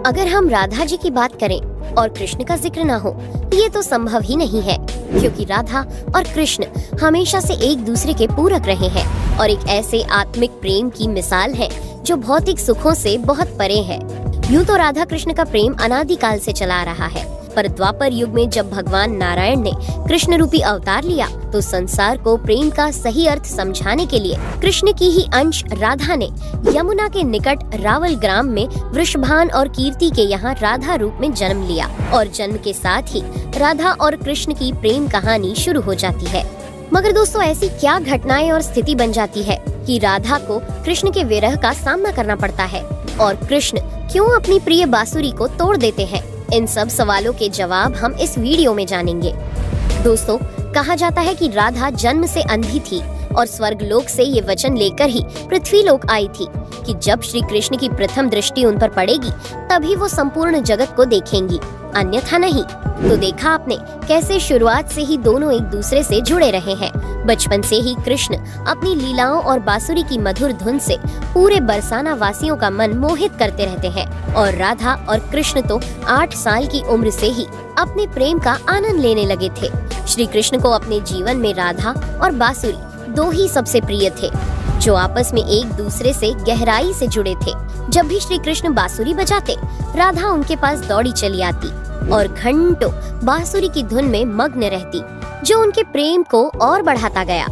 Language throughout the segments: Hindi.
अगर हम राधा जी की बात करें और कृष्ण का जिक्र ना हो, ये तो संभव ही नहीं है, क्योंकि राधा और कृष्ण हमेशा से एक दूसरे के पूरक रहे हैं और एक ऐसे आत्मिक प्रेम की मिसाल है जो भौतिक सुखों से बहुत परे है। यूँ तो राधा कृष्ण का प्रेम अनादिकाल से चला आ रहा है, पर द्वापर युग में जब भगवान नारायण ने कृष्ण रूपी अवतार लिया तो संसार को प्रेम का सही अर्थ समझाने के लिए कृष्ण की ही अंश राधा ने यमुना के निकट रावल ग्राम में वृषभान और कीर्ति के यहाँ राधा रूप में जन्म लिया और जन्म के साथ ही राधा और कृष्ण की प्रेम कहानी शुरू हो जाती है। मगर दोस्तों, ऐसी क्या घटनाएं और स्थिति बन जाती है कि राधा को कृष्ण के विरह का सामना करना पड़ता है और कृष्ण क्यों अपनी प्रिय बांसुरी को तोड़ देते हैं? इन सब सवालों के जवाब हम इस वीडियो में जानेंगे। दोस्तों, कहा जाता है कि राधा जन्म से अंधी थी और स्वर्ग लोक से ये वचन लेकर ही पृथ्वी लोक आई थी कि जब श्री कृष्ण की प्रथम दृष्टि उन पर पड़ेगी तभी वो संपूर्ण जगत को देखेंगी, अन्यथा नहीं। तो देखा आपने कैसे शुरुआत से ही दोनों एक दूसरे से जुड़े रहे हैं। बचपन से ही कृष्ण अपनी लीलाओं और बांसुरी की मधुर धुन से पूरे बरसाना वासियों का मन मोहित करते रहते हैं और राधा और कृष्ण तो 8 साल की उम्र से ही अपने प्रेम का आनंद लेने लगे थे। श्री कृष्ण को अपने जीवन में राधा और बांसुरी 2 ही सबसे प्रिय थे, जो आपस में एक दूसरे से गहराई से जुड़े थे। जब भी श्री कृष्ण बांसुरी बजाते, राधा उनके पास दौड़ी चली आती और घंटों बांसुरी की धुन में मग्न रहती, जो उनके प्रेम को और बढ़ाता गया।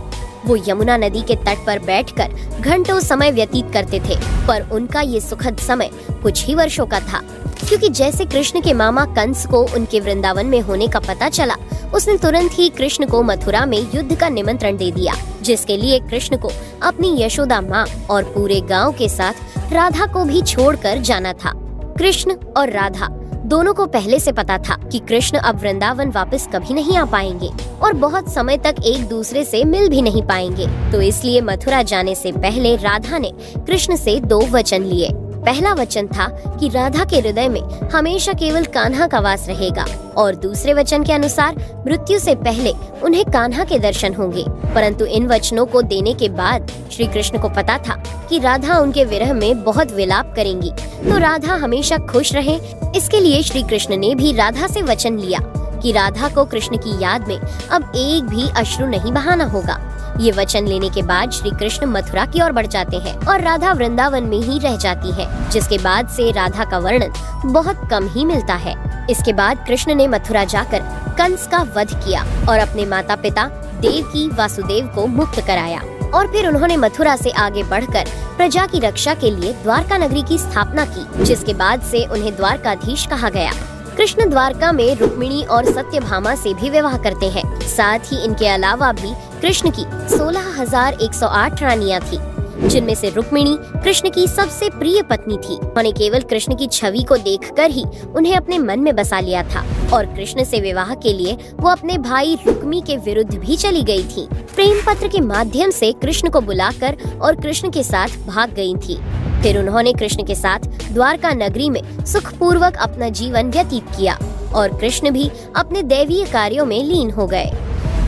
वो यमुना नदी के तट पर बैठकर घंटों समय व्यतीत करते थे, पर उनका ये सुखद समय कुछ ही वर्षों का था, क्योंकि जैसे कृष्ण के मामा कंस को उनके वृंदावन में होने का पता चला, उसने तुरंत ही कृष्ण को मथुरा में युद्ध का निमंत्रण दे दिया, जिसके लिए कृष्ण को अपनी यशोदा माँ और पूरे गांव के साथ राधा को भी छोड़कर जाना था। कृष्ण और राधा दोनों को पहले से पता था कि कृष्ण अब वृंदावन वापस कभी नहीं आ पाएंगे और बहुत समय तक एक दूसरे से मिल भी नहीं पाएंगे। तो इसलिए मथुरा जाने से पहले राधा ने कृष्ण से 2 वचन लिए। पहला वचन था कि राधा के हृदय में हमेशा केवल कान्हा का वास रहेगा और दूसरे वचन के अनुसार मृत्यु से पहले उन्हें कान्हा के दर्शन होंगे। परंतु इन वचनों को देने के बाद श्री कृष्ण को पता था कि राधा उनके विरह में बहुत विलाप करेंगी, तो राधा हमेशा खुश रहे। इसके लिए श्री कृष्ण ने भी राधा से वचन लिया कि राधा को कृष्ण की याद में अब एक भी अश्रु नहीं बहाना होगा। ये वचन लेने के बाद श्री कृष्ण मथुरा की ओर बढ़ जाते हैं और राधा वृंदावन में ही रह जाती है, जिसके बाद से राधा का वर्णन बहुत कम ही मिलता है। इसके बाद कृष्ण ने मथुरा जाकर कंस का वध किया और अपने माता पिता देवकी वासुदेव को मुक्त कराया और फिर उन्होंने मथुरा से आगे बढ़कर प्रजा की रक्षा के लिए द्वारका नगरी की स्थापना की, जिसके बाद से उन्हें द्वारकाधीश कहा गया। कृष्ण द्वारका में रुक्मिणी और सत्यभामा से भी विवाह करते हैं। साथ ही इनके अलावा भी कृष्ण की 16,108 रानियां थी, जिनमें से रुक्मिणी कृष्ण की सबसे प्रिय पत्नी थी। उन्होंने केवल कृष्ण की छवि को देखकर ही उन्हें अपने मन में बसा लिया था और कृष्ण से विवाह के लिए वो अपने भाई रुक्मी के विरुद्ध भी चली गई थी। प्रेम पत्र के माध्यम से कृष्ण को बुलाकर और कृष्ण के साथ भाग गई थी। फिर उन्होंने कृष्ण के साथ द्वारका नगरी में सुखपूर्वक अपना जीवन व्यतीत किया और कृष्ण भी अपने दैवीय कार्यों में लीन हो गए।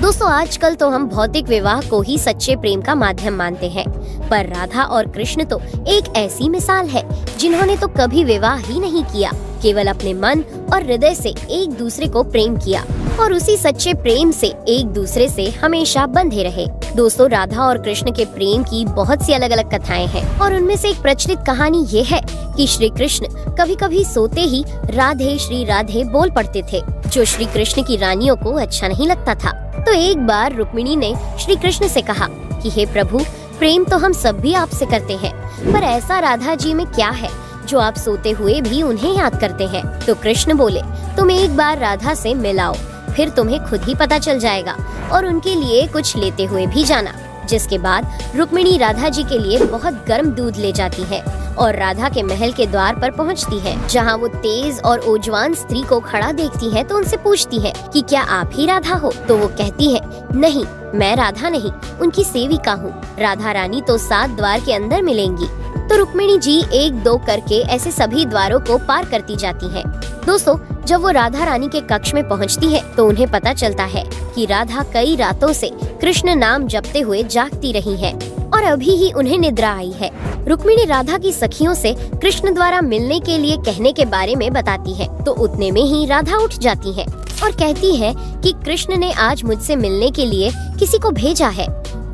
दोस्तों, आजकल तो हम भौतिक विवाह को ही सच्चे प्रेम का माध्यम मानते हैं, पर राधा और कृष्ण तो एक ऐसी मिसाल है जिन्होंने तो कभी विवाह ही नहीं किया, केवल अपने मन और हृदय से एक दूसरे को प्रेम किया और उसी सच्चे प्रेम से एक दूसरे से हमेशा बंधे रहे। दोस्तों, राधा और कृष्ण के प्रेम की बहुत सी अलग अलग कथाएं हैं और उनमें से एक प्रचलित कहानी ये है कि श्री कृष्ण कभी कभी सोते ही राधे श्री राधे बोल पड़ते थे, जो श्री कृष्ण की रानियों को अच्छा नहीं लगता था। तो एक बार रुक्मिणी ने श्री कृष्ण से कहा कि हे प्रभु, प्रेम तो हम सब भी आपसे करते हैं, पर ऐसा राधा जी में क्या है जो आप सोते हुए भी उन्हें याद करते हैं? तो कृष्ण बोले, तुम एक बार राधा से मिलाओ, फिर तुम्हें खुद ही पता चल जाएगा और उनके लिए कुछ लेते हुए भी जाना। जिसके बाद रुक्मिणी राधा जी के लिए बहुत गर्म दूध ले जाती है और राधा के महल के द्वार पर पहुंचती है, जहां वो तेज और ओजवान स्त्री को खड़ा देखती है तो उनसे पूछती है कि क्या आप ही राधा हो? तो वो कहती है, नहीं, मैं राधा नहीं, उनकी सेविका हूँ। राधा रानी तो 7 द्वार के अंदर मिलेंगी। तो रुक्मिणी जी 1-2 करके ऐसे सभी द्वारों को पार करती जाती हैं। दोस्तों, जब वो राधा रानी के कक्ष में पहुंचती है तो उन्हें पता चलता है कि राधा कई रातों से कृष्ण नाम जपते हुए जागती रही है और और अभी ही उन्हें निद्रा आई है। रुक्मिणी राधा की सखियों से कृष्ण द्वारा मिलने के लिए कहने के बारे में बताती है, तो उतने में ही राधा उठ जाती है और कहती है कि कृष्ण ने आज मुझसे मिलने के लिए किसी को भेजा है।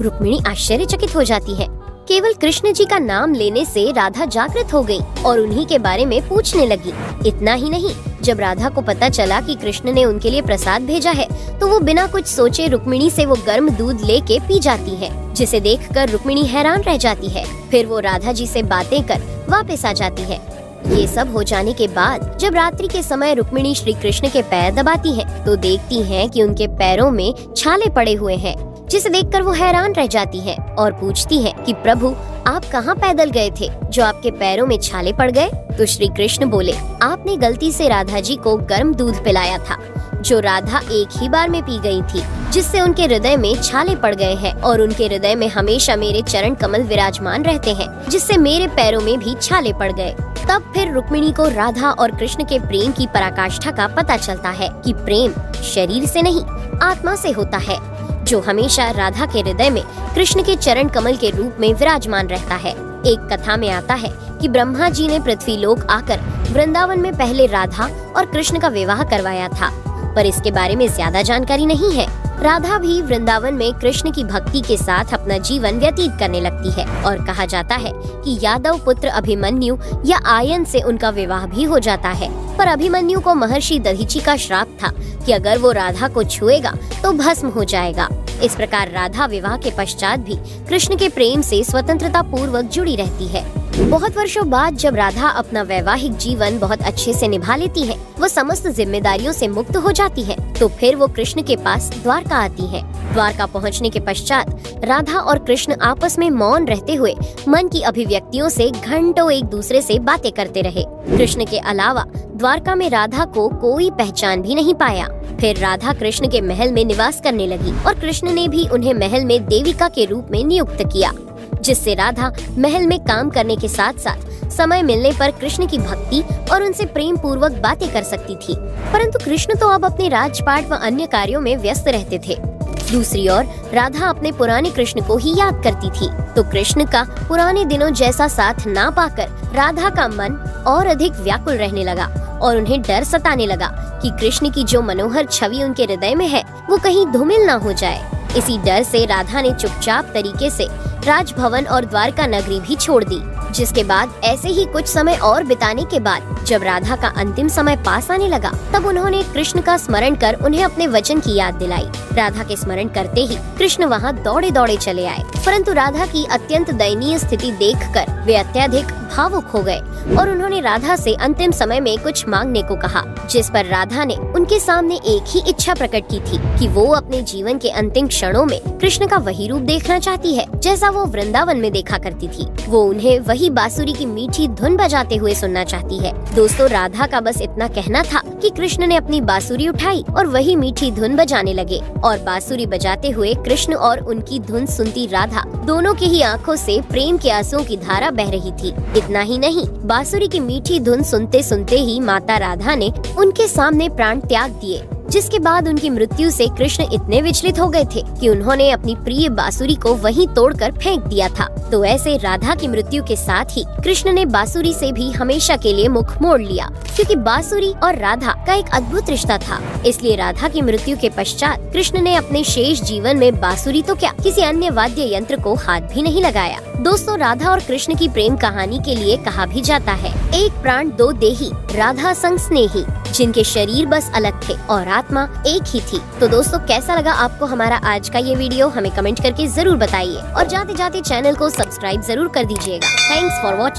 रुक्मिणी आश्चर्यचकित हो जाती है। केवल कृष्ण जी का नाम लेने से राधा जागृत हो गई और उन्हीं के बारे में पूछने लगी। इतना ही नहीं, जब राधा को पता चला कि कृष्ण ने उनके लिए प्रसाद भेजा है, तो वो बिना कुछ सोचे रुक्मिणी से वो गर्म दूध लेके पी जाती है, जिसे देखकर रुक्मिणी हैरान रह जाती है। फिर वो राधा जी से बातें कर वापस आ जाती है। ये सब हो जाने के बाद जब रात्रि के समय रुक्मिणी श्री कृष्ण के पैर दबाती है, तो देखती है कि उनके पैरों में छाले पड़े हुए हैं, जिसे देखकर वो हैरान रह जाती है और पूछती है कि प्रभु, आप कहाँ पैदल गए थे जो आपके पैरों में छाले पड़ गए? तो श्री कृष्ण बोले, आपने गलती से राधा जी को गर्म दूध पिलाया था, जो राधा एक ही बार में पी गई थी, जिससे उनके हृदय में छाले पड़ गए हैं और उनके हृदय में हमेशा मेरे चरण कमल विराजमान रहते हैं, जिससे मेरे पैरों में भी छाले पड़ गए। तब फिर रुक्मिणी को राधा और कृष्ण के प्रेम की पराकाष्ठा का पता चलता है कि प्रेम शरीर से नहीं, आत्मा से होता है, जो हमेशा राधा के हृदय में कृष्ण के चरण कमल के रूप में विराजमान रहता है। एक कथा में आता है कि ब्रह्मा जी ने पृथ्वी लोक आकर वृंदावन में पहले राधा और कृष्ण का विवाह करवाया था, पर इसके बारे में ज्यादा जानकारी नहीं है। राधा भी वृंदावन में कृष्ण की भक्ति के साथ अपना जीवन व्यतीत करने लगती है और कहा जाता है कि यादव पुत्र अभिमन्यु या आयन से उनका विवाह भी हो जाता है। पर अभिमन्यु को महर्षि दधीचि का श्राप था कि अगर वो राधा को छुएगा तो भस्म हो जाएगा। इस प्रकार राधा विवाह के पश्चात भी कृष्ण के प्रेम से स्वतंत्रता पूर्वक जुड़ी रहती है। बहुत वर्षों बाद जब राधा अपना वैवाहिक जीवन बहुत अच्छे से निभा लेती है, वो समस्त जिम्मेदारियों से मुक्त हो जाती है, तो फिर वो कृष्ण के पास द्वारका आती है। द्वारका पहुंचने के पश्चात राधा और कृष्ण आपस में मौन रहते हुए मन की अभिव्यक्तियों से घंटों एक दूसरे से बातें करते रहे। कृष्ण के अलावा द्वारका में राधा को कोई पहचान भी नहीं पाया। फिर राधा कृष्ण के महल में निवास करने लगी और कृष्ण ने भी उन्हें महल में देविका के रूप में नियुक्त किया, जिससे राधा महल में काम करने के साथ साथ समय मिलने पर कृष्ण की भक्ति और उनसे प्रेम पूर्वक बातें कर सकती थी। परंतु कृष्ण तो अब अपने राजपाट व अन्य कार्यों में व्यस्त रहते थे। दूसरी ओर राधा अपने पुराने कृष्ण को ही याद करती थी, तो कृष्ण का पुराने दिनों जैसा साथ ना पाकर राधा का मन और अधिक व्याकुल रहने लगा और उन्हें डर सताने लगा कि कृष्ण की जो मनोहर छवि उनके हृदय में है वो कहीं धूमिल ना हो जाए। इसी डर से राधा ने चुपचाप तरीके से राजभवन और द्वारका नगरी भी छोड़ दी। जिसके बाद ऐसे ही कुछ समय और बिताने के बाद जब राधा का अंतिम समय पास आने लगा, तब उन्होंने कृष्ण का स्मरण कर उन्हें अपने वचन की याद दिलाई। राधा के स्मरण करते ही कृष्ण वहाँ दौड़े दौड़े चले आए, परंतु राधा की अत्यंत दयनीय स्थिति देखकर वे अत्यधिक भावुक हो गए और उन्होंने राधा से अंतिम समय में कुछ मांगने को कहा, जिस पर राधा ने उनके सामने एक ही इच्छा प्रकट की थी कि वो अपने जीवन के अंतिम क्षणों में कृष्ण का वही रूप देखना चाहती है जैसा वो वृंदावन में देखा करती थी। वो उन्हें वही बांसुरी की मीठी धुन बजाते हुए सुनना चाहती है। दोस्तों, राधा का बस इतना कहना था कि कृष्ण ने अपनी बांसुरी उठाई और वही मीठी धुन बजाने लगे और बांसुरी बजाते हुए कृष्ण और उनकी धुन सुनती राधा दोनों की ही आंखों से प्रेम के आंसुओं की धारा बह रही थी। इतना ही नहीं, बांसुरी की मीठी धुन सुनते सुनते ही माता राधा ने उनके सामने प्राण त्याग दिए, जिसके बाद उनकी मृत्यु से कृष्ण इतने विचलित हो गए थे कि उन्होंने अपनी प्रिय बांसुरी को वहीं तोड़कर फेंक दिया था। तो ऐसे राधा की मृत्यु के साथ ही कृष्ण ने बांसुरी से भी हमेशा के लिए मुख मोड़ लिया, क्योंकि बांसुरी और राधा का एक अद्भुत रिश्ता था। इसलिए राधा की मृत्यु के पश्चात कृष्ण ने अपने शेष जीवन में बांसुरी तो क्या, किसी अन्य वाद्य यंत्र को हाथ भी नहीं लगाया। दोस्तों, राधा और कृष्ण की प्रेम कहानी के लिए कहा भी जाता है, एक प्राण दो देही, राधा संग स्नेही, जिनके शरीर बस अलग थे और आत्मा एक ही थी। तो दोस्तों, कैसा लगा आपको हमारा आज का ये वीडियो? हमें कमेंट करके जरूर बताइए और जाते जाते चैनल को सब्सक्राइब जरूर कर दीजिएगा। Thanks for watching.